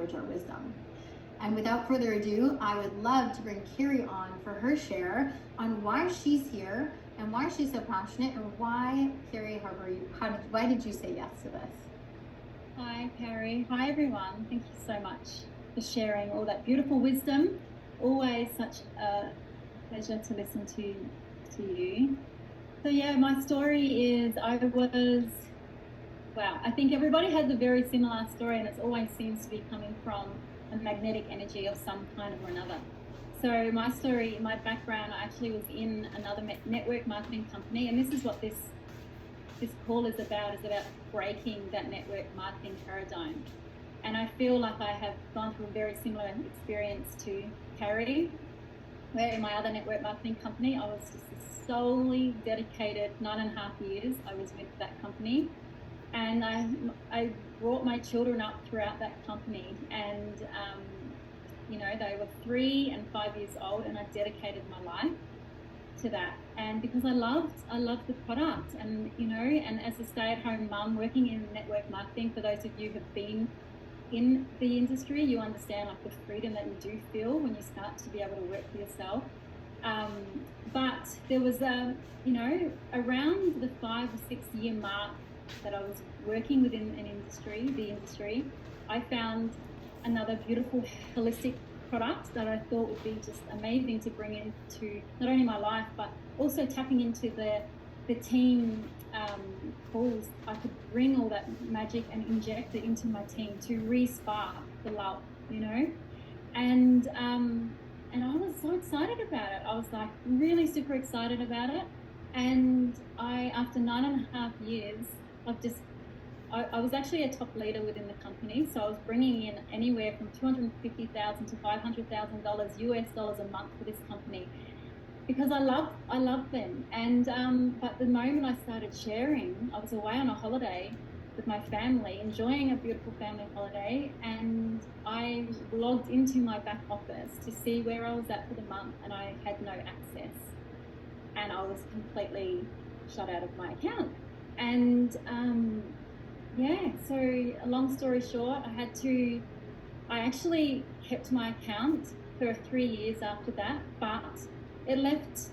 leverage our wisdom. And without further ado, I would love to bring Kerry on for her share on why she's here and why she's so passionate, and why, Kerry, why did you say yes to this? Hi, Kerry. Hi, everyone. Thank you so much for sharing all that beautiful wisdom. Always such a pleasure to listen to you. So yeah, my story is I think everybody has a very similar story, and it always seems to be coming from a magnetic energy of some kind or another. So my story, my background, I actually was in another network marketing company, and this is what this call is about breaking that network marketing paradigm. And I feel like I have gone through a very similar experience to Kerry, where in my other network marketing company, I was just solely dedicated 9.5 years. I was with that company, and I brought my children up throughout that company, and they were 3 and 5 years old, and I dedicated my life to that. And because I loved the product, and and as a stay-at-home mum working in network marketing, for those of you who have been in the industry, you understand like the freedom that you do feel when you start to be able to work for yourself. But there was around the 5 or 6 year mark that I was working within the industry, I found another beautiful holistic product that I thought would be just amazing to bring into not only my life, but also tapping into the team calls. I could bring all that magic and inject it into my team to re-spark the love, and I was so excited about it. I was like really super excited about it. And after 9.5 years of I was actually a top leader within the company, so I was bringing in anywhere from $250,000 to $500,000 US dollars a month for this company, because I love them. And but the moment I started sharing, I was away on a holiday with my family, enjoying a beautiful family holiday, and I logged into my back office to see where I was at for the month, and I had no access, and I was completely shut out of my account. And so a long story short, I actually kept my account for 3 years after that, but it left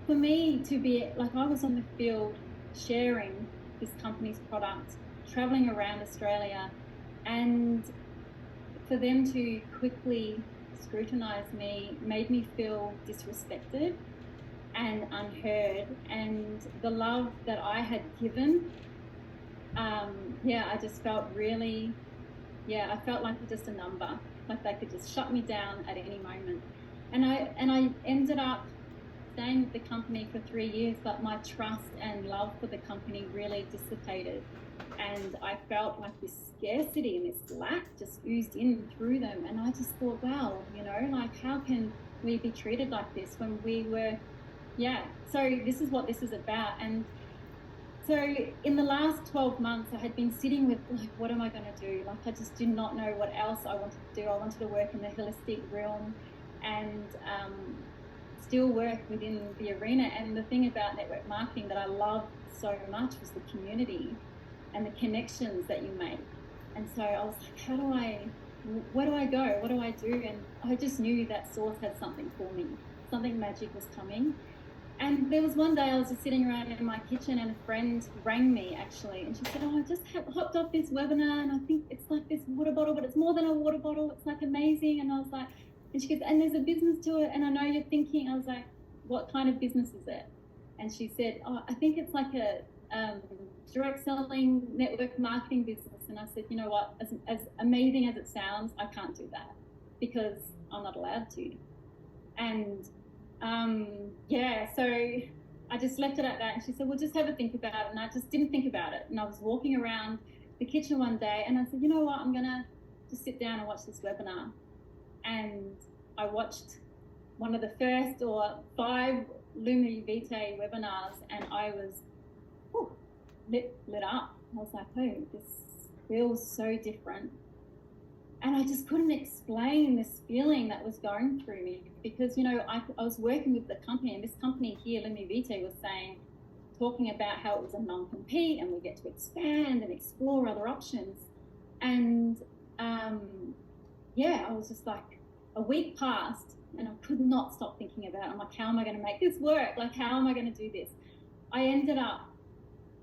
for me to be like, I was on the field sharing this company's product, traveling around Australia, and for them to quickly scrutinize me made me feel disrespected and unheard. And the love that I had given, I just felt really, I felt like just a number, like they could just shut me down at any moment. And I ended up staying with the company for 3 years, but my trust and love for the company really dissipated. And I felt like this scarcity and this lack just oozed in through them. And I just thought, wow, like, how can we be treated like this when we were, so this is what this is about. And so in the last 12 months, I had been sitting with, like, what am I going to do? Like, I just did not know what else I wanted to do. I wanted to work in the holistic realm and still work within the arena. And the thing about network marketing that I loved so much was the community and the connections that you make. And so I was like, where do I go? What do I do? And I just knew that source had something for me. Something magic was coming. And there was one day I was just sitting around in my kitchen, and a friend rang me actually, and she said, I just hopped off this webinar, and I think it's like this water bottle, but it's more than a water bottle. It's like amazing. And I was like, and she goes, and there's a business to it. And I know you're thinking. I was like, what kind of business is it? And she said, I think it's like a direct selling network marketing business. And I said, you know what, as amazing as it sounds, I can't do that because I'm not allowed to. And so I just left it at that. And she said, well, just have a think about it. And I just didn't think about it. And I was walking around the kitchen one day, and I said, you know what, I'm going to just sit down and watch this webinar. And I watched one of the first or 5 Lumi Vitae webinars, and I was lit up. I was like, oh, this feels so different. And I just couldn't explain this feeling that was going through me, because, I was working with the company, and this company here, Lumi Vitae, was talking about how it was a non-compete and we get to expand and explore other options. And yeah, I was just like, a week passed and I could not stop thinking about it. I'm like, how am I going to make this work? Like, how am I going to do this? I ended up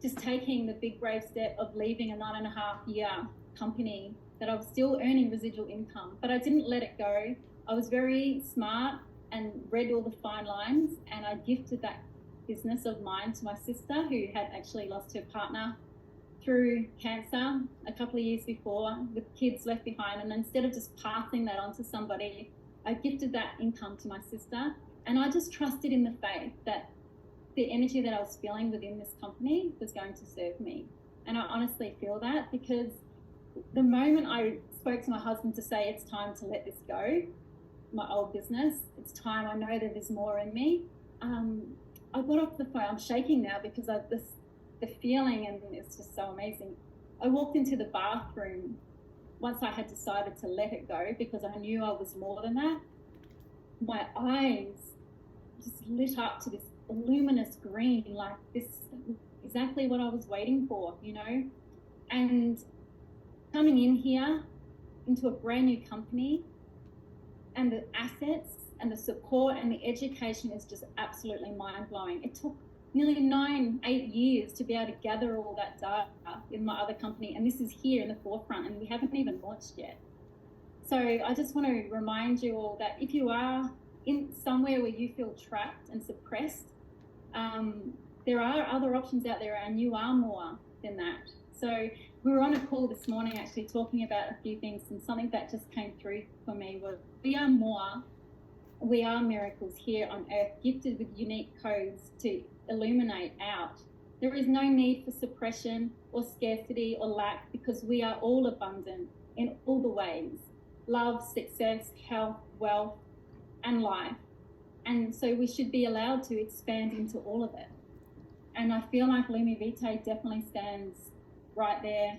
just taking the big brave step of leaving a 9.5 year company that I was still earning residual income, but I didn't let it go. I was very smart and read all the fine lines, and I gifted that business of mine to my sister, who had actually lost her partner through cancer a couple of years before, with kids left behind. And instead of just passing that on to somebody, I gifted that income to my sister. And I just trusted in the faith that the energy that I was feeling within this company was going to serve me. And I honestly feel that, because the moment I spoke to my husband to say it's time to let this go, my old business, it's time, I know that there's more in me. I got off the phone, I'm shaking now because the feeling, and it's just so amazing. I walked into the bathroom once I had decided to let it go, because I knew I was more than that. My eyes just lit up to this luminous green, like this, exactly what I was waiting for, you know. And coming in here into a brand new company, and the assets and the support and the education is just absolutely mind-blowing. It took nearly 8 years to be able to gather all that data in my other company, and this is here in the forefront, and we haven't even launched yet. So I just want to remind you all that if you are in somewhere where you feel trapped and suppressed, there are other options out there, and you are more than that. So we were on a call this morning actually talking about a few things, and something that just came through for me was we are more, we are miracles here on earth, gifted with unique codes to illuminate out. There is no need for suppression or scarcity or lack, because we are all abundant in all the ways: love, success, health, wealth, and life. And so we should be allowed to expand into all of it. And I feel like Lumi Vitae definitely stands right there